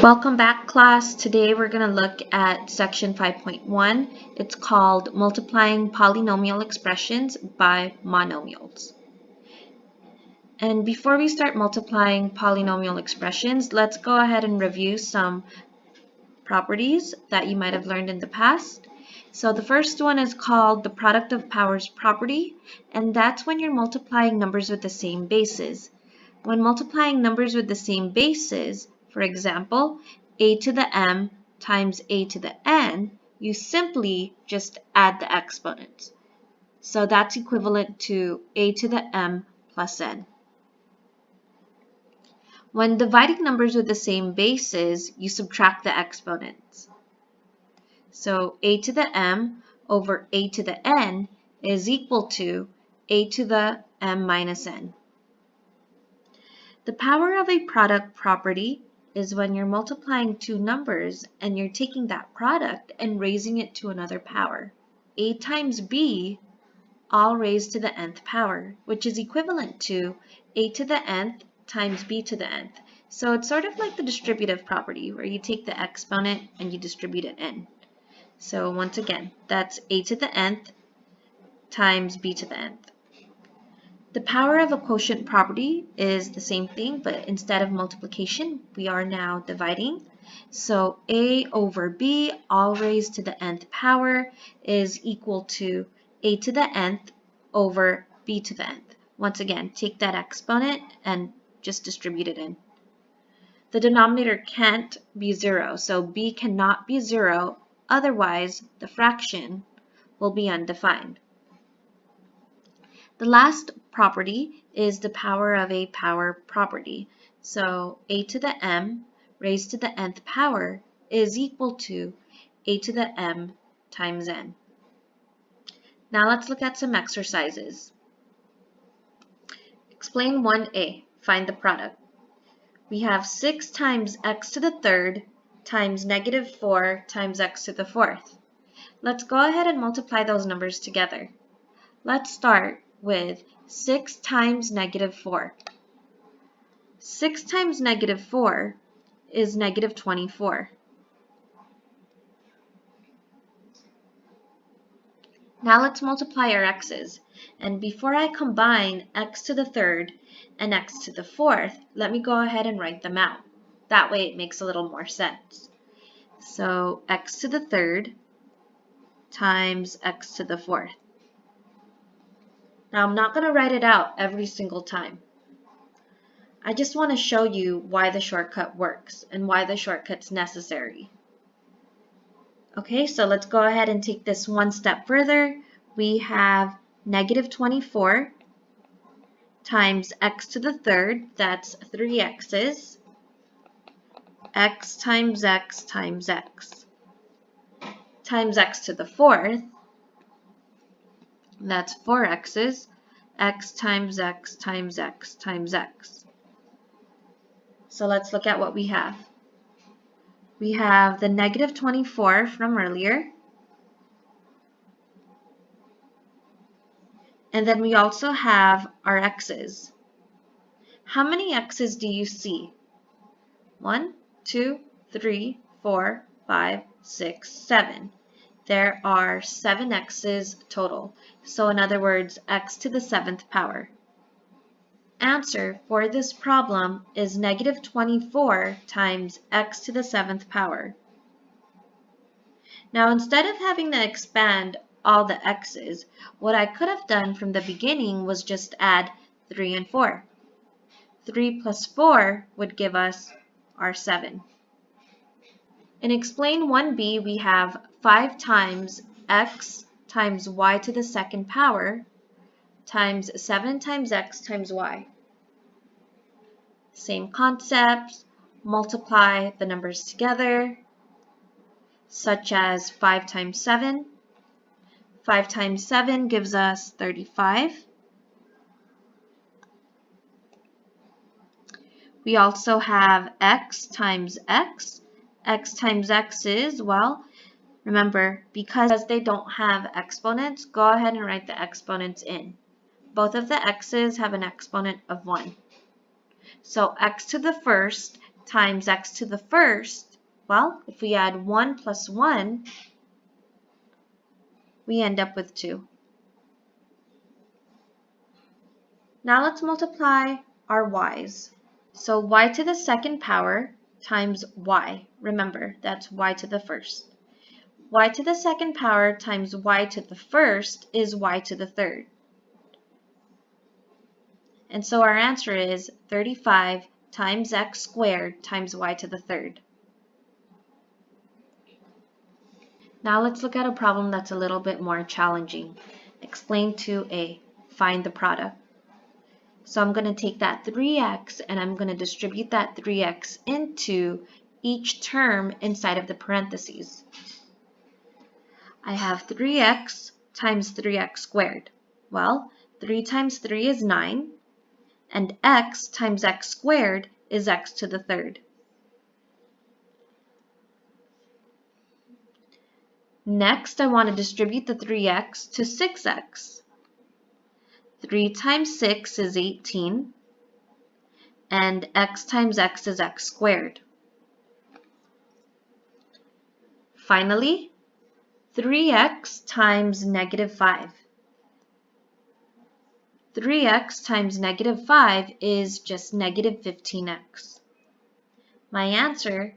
Welcome back, class. Today we're going to look at section 5.1. It's called Multiplying Polynomial Expressions by Monomials. And before we start multiplying polynomial expressions, let's go ahead and review some properties that you might have learned in the past. So the first one is called the product of powers property, and that's when you're multiplying numbers with the same bases. When multiplying numbers with the same bases, for example, a to the m times a to the n, you simply just add the exponents. So that's equivalent to a to the m plus n. When dividing numbers with the same bases, you subtract the exponents. So a to the m over a to the n is equal to a to the m minus n. The power of a product property is when you're multiplying two numbers and you're taking that product and raising it to another power. A times b all raised to the nth power, which is equivalent to a to the nth times b to the nth. So it's sort of like the distributive property where you take the exponent and you distribute it in. So once again, that's a to the nth times b to the nth. The power of a quotient property is the same thing, but instead of multiplication, we are now dividing. So a over b all raised to the nth power is equal to a to the nth over b to the nth. Once again, take that exponent and just distribute it in. The denominator can't be 0, so b cannot be 0, otherwise the fraction will be undefined. The last property is the power of a power property. So a to the m raised to the nth power is equal to a to the m times n. Now let's look at some exercises. Explain 1a. Find the product. We have 6 times x to the third times negative 4 times x to the fourth. Let's go ahead and multiply those numbers together. Let's start with 6 times negative 4. 6 times negative 4 is negative 24. Now let's multiply our x's. And before I combine x to the third and x to the fourth, let me go ahead and write them out. That way it makes a little more sense. So x to the third times x to the fourth. Now I'm not going to write it out every single time. I just want to show you why the shortcut works and why the shortcut's necessary. Okay, so let's go ahead and take this one step further. We have negative 24 times x to the third, that's 3 x's, x times x times x, times x to the fourth, that's 4 x's, x times x times x times x. So let's look at what we have. We have the negative 24 from earlier. And then we also have our x's. How many x's do you see? 1, 2, 3, 4, 5, 6, 7. There are 7 x's total. So in other words, x to the 7th power. Answer for this problem is negative 24 times x to the 7th power. Now instead of having to expand all the x's, what I could have done from the beginning was just add 3 and 4. 3 plus 4 would give us our 7. In explain 1b, we have 5 times x times y to the 2nd power times 7 times x times y. Same concepts, multiply the numbers together, such as 5 times 7. 5 times 7 gives us 35. We also have x times x. X times x is, well, remember, because they don't have exponents, go ahead and write the exponents in. Both of the x's have an exponent of 1. So x to the first times x to the first, well, if we add 1 plus 1, we end up with 2. Now let's multiply our y's. So y to the second power times y. Remember, that's y to the first. Y to the second power times y to the first is y to the third. And so our answer is 35 times x squared times y to the third. Now let's look at a problem that's a little bit more challenging. Explain 2a. Find the product. So I'm going to take that 3x and I'm going to distribute that 3x into each term inside of the parentheses. I have 3x times 3x squared. Well, 3 times 3 is 9, and x times x squared is x to the third. Next, I want to distribute the 3x to 6x. 3 times 6 is 18, and x times x is x squared. Finally, 3x times negative 5. 3x times negative 5 is just negative 15x. My answer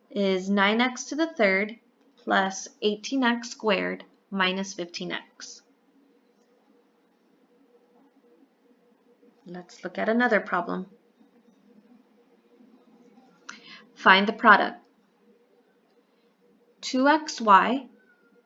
is 9x to the third plus 18x squared minus 15x. Let's look at another problem. Find the product. 2xy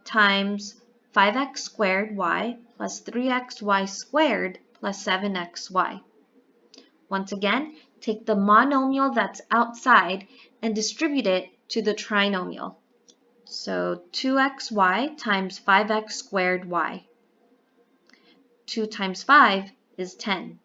times 5x squared y plus 3xy squared plus 7xy. Once again, take the monomial that's outside and distribute it to the trinomial. So 2xy times 5x squared y. 2 times 5 is 10.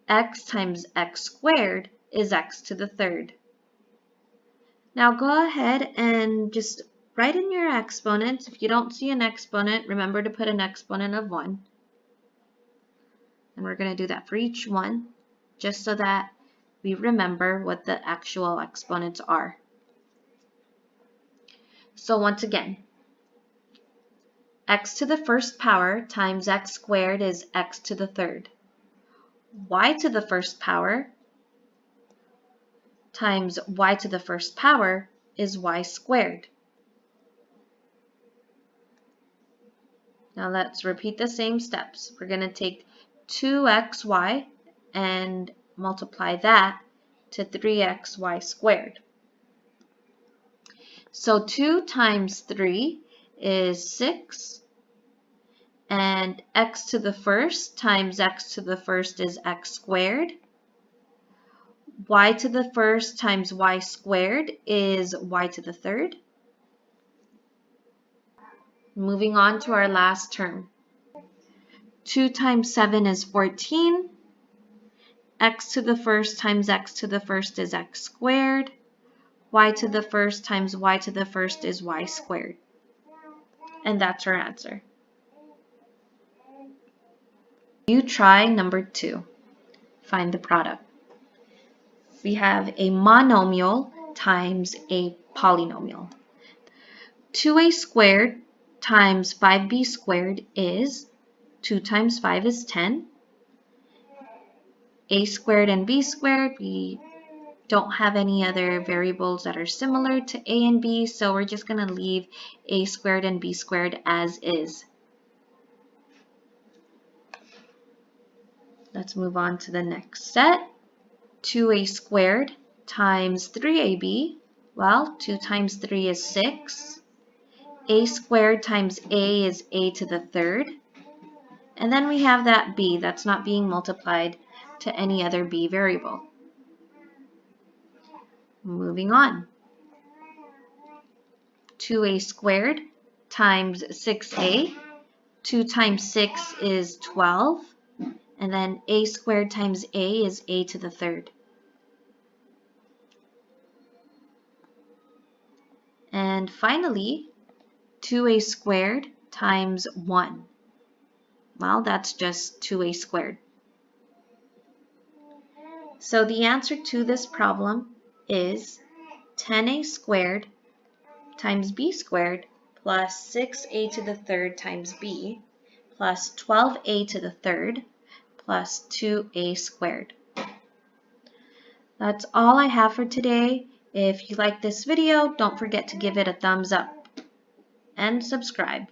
X times x squared is x to the third. Now go ahead and just write in your exponents. If you don't see an exponent, remember to put an exponent of 1. And we're going to do that for each one, just so that we remember what the actual exponents are. So once again, x to the first power times x squared is x to the third. Y to the first power times y to the first power is y squared. Now let's repeat the same steps. We're going to take 2xy and multiply that to 3xy squared. So 2 times 3 is 6, and x to the first times x to the first is x squared. Y to the first times y squared is y to the third. Moving on to our last term. 2 times 7 is 14. X to the first times x to the first is x squared. Y to the first times y to the first is y squared. And that's our answer. You try number 2. Find the product. We have a monomial times a polynomial. 2a squared times 5b squared is 2 times 5 is 10. A squared and b squared, we don't have any other variables that are similar to a and b, so we're just going to leave a squared and b squared as is. Let's move on to the next set. 2a squared times 3ab. Well, 2 times 3 is 6. A squared times a is a to the third. And then we have that b that's not being multiplied to any other b variable. Moving on. 2a squared times 6a. 2 times 6 is 12. And then a squared times a is a to the third. And finally, 2a squared times 1. Well, that's just 2a squared. So the answer to this problem is 10a squared times b squared plus 6a to the third times b plus 12a to the third plus 2a squared. That's all I have for today. If you like this video, don't forget to give it a thumbs up and subscribe.